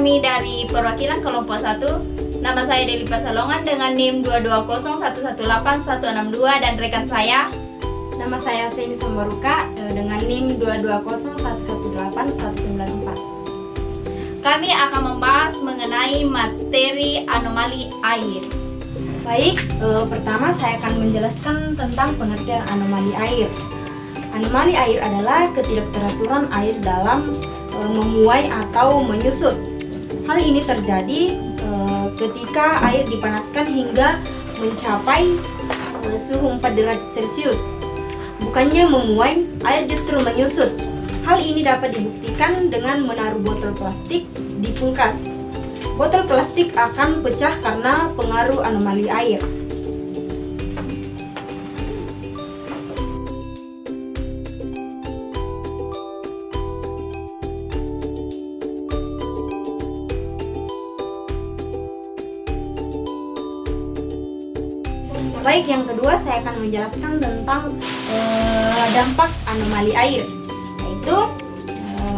kami dari perwakilan kelompok 1. Nama saya Deli Pasalongan dengan NIM 22011186162 dan rekan saya. Nama saya Seni Sombaruka dengan NIM 22011181194. Kami akan membahas mengenai materi anomali air. Baik, pertama saya akan menjelaskan tentang pengertian anomali air. Anomali air adalah ketidakteraturan air dalam memuai atau menyusut. Hal ini terjadi ketika air dipanaskan hingga mencapai suhu 4 derajat Celcius. Bukannya memuai, air justru menyusut. Hal ini dapat dibuktikan dengan menaruh botol plastik di kulkas. Botol plastik akan pecah karena pengaruh anomali air. Baik, yang kedua saya akan menjelaskan tentang dampak anomali air, yaitu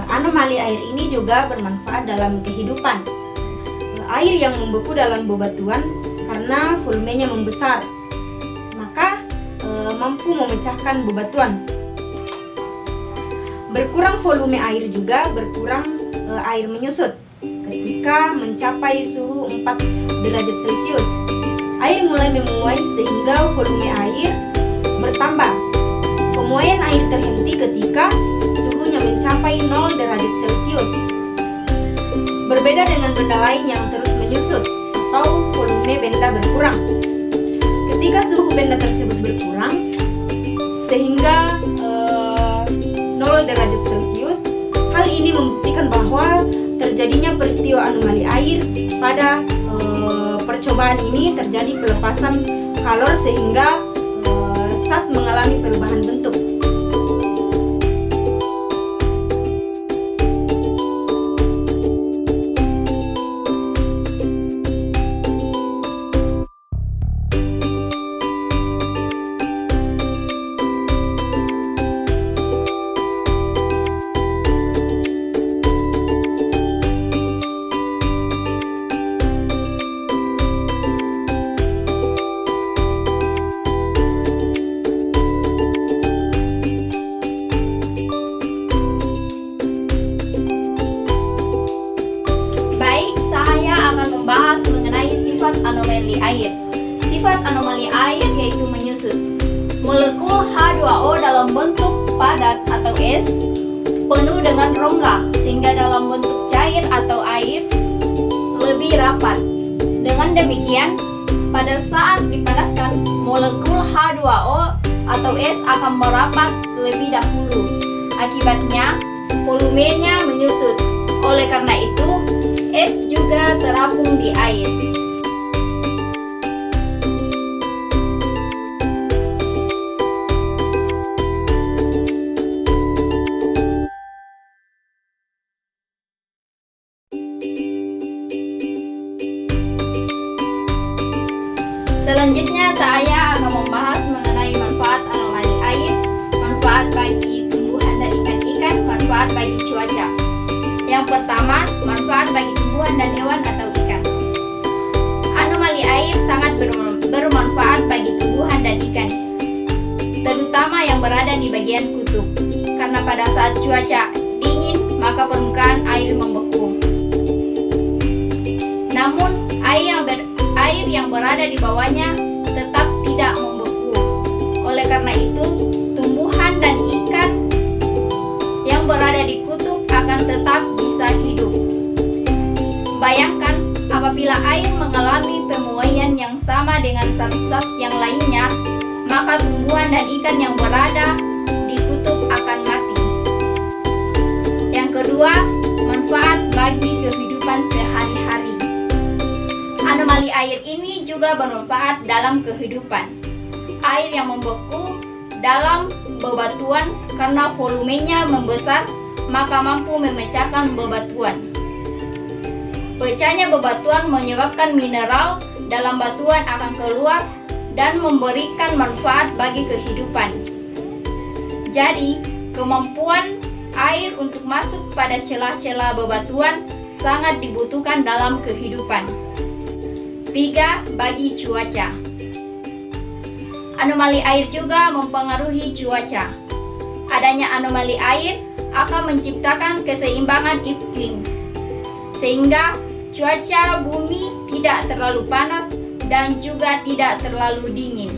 anomali air ini juga bermanfaat dalam kehidupan. Air yang membeku dalam bebatuan karena volumenya membesar, maka mampu memecahkan bebatuan. Berkurang volume air juga berkurang air menyusut. Ketika mencapai suhu 4 derajat Celcius, air mulai memuai sehingga volume air bertambah. Pemuaian air terhenti ketika suhunya mencapai 0 derajat Celcius. Berbeda dengan benda lain yang terus menyusut atau volume benda berkurang. Ketika suhu benda tersebut berkurang sehingga 0 derajat Celcius, hal ini membuktikan bahwa terjadinya peristiwa anomali air. Pada percobaan ini terjadi pelepasan kalor sehingga zat mengalami perubahan bentuk. Membahas mengenai sifat anomali air. Sifat anomali air yaitu menyusut. Molekul H2O dalam bentuk padat atau es penuh dengan rongga sehingga dalam bentuk cair atau air lebih rapat. Dengan demikian, pada saat dipanaskan, molekul H2O atau es akan merapat lebih dahulu. Akibatnya, volumenya menyusut. Oleh karena itu, es juga terapung di air. Selanjutnya saya akan membahas mengenai manfaat anomali air, manfaat bagi tumbuhan dan ikan-ikan, manfaat bagi cuaca. Yang pertama, manfaat bagi tumbuhan dan hewan atau ikan. Anomali air sangat bermanfaat bagi tumbuhan dan ikan, terutama yang berada di bagian kutub, karena pada saat cuaca dingin maka permukaan air membeku. Namun air yang berada di bawahnya tetap tidak membeku. Oleh karena itu, tumbuhan dan ikan yang berada di kutub akan tetap bisa hidup. Bayangkan apabila air mengalami pemuaian yang sama dengan zat-zat yang lainnya, maka tumbuhan dan ikan yang berada di kutub akan mati. Yang kedua, manfaat bagi kehidupan sehari-hari. Anomali air ini juga bermanfaat dalam kehidupan. Air yang membeku dalam bebatuan karena volumenya membesar, maka mampu memecahkan bebatuan. Pecahnya bebatuan menyebabkan mineral dalam batuan akan keluar dan memberikan manfaat bagi kehidupan. Jadi, kemampuan air untuk masuk pada celah-celah bebatuan sangat dibutuhkan dalam kehidupan. 3. Bagi cuaca. Anomali air juga mempengaruhi cuaca. Adanya anomali air akan menciptakan keseimbangan iklim, sehingga cuaca bumi tidak terlalu panas dan juga tidak terlalu dingin.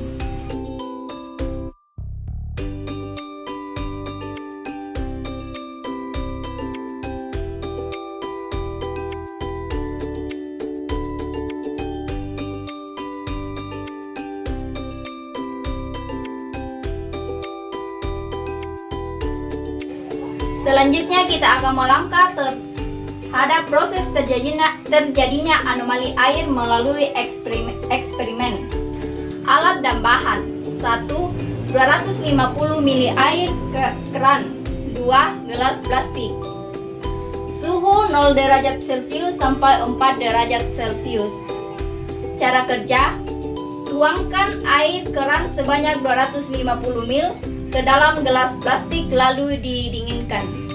Selanjutnya kita akan melangkah terhadap proses terjadinya anomali air melalui eksperimen. Alat dan bahan: 1. 250 ml air keran. 2. Gelas plastik. Suhu 0 derajat Celcius sampai 4 derajat Celcius. Cara kerja: tuangkan air keran sebanyak 250 ml ke dalam gelas plastik lalu didinginkan.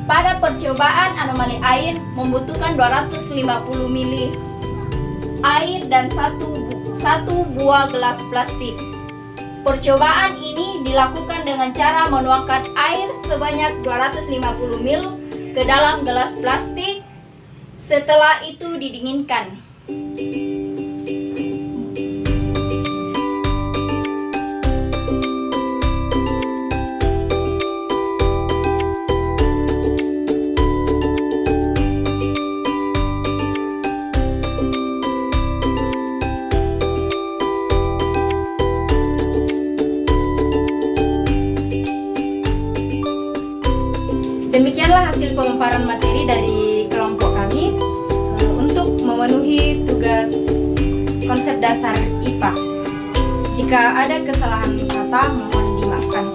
Pada percobaan, anomali air membutuhkan 250 ml air dan satu buah gelas plastik. Percobaan ini dilakukan dengan cara menuangkan air sebanyak 250 ml ke dalam gelas plastik, setelah itu didinginkan. Demikianlah hasil pemaparan materi dari kelompok kami untuk memenuhi tugas konsep dasar IPA. Jika ada kesalahan kata, mohon dimaafkan.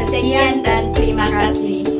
Sekian dan terima kasih.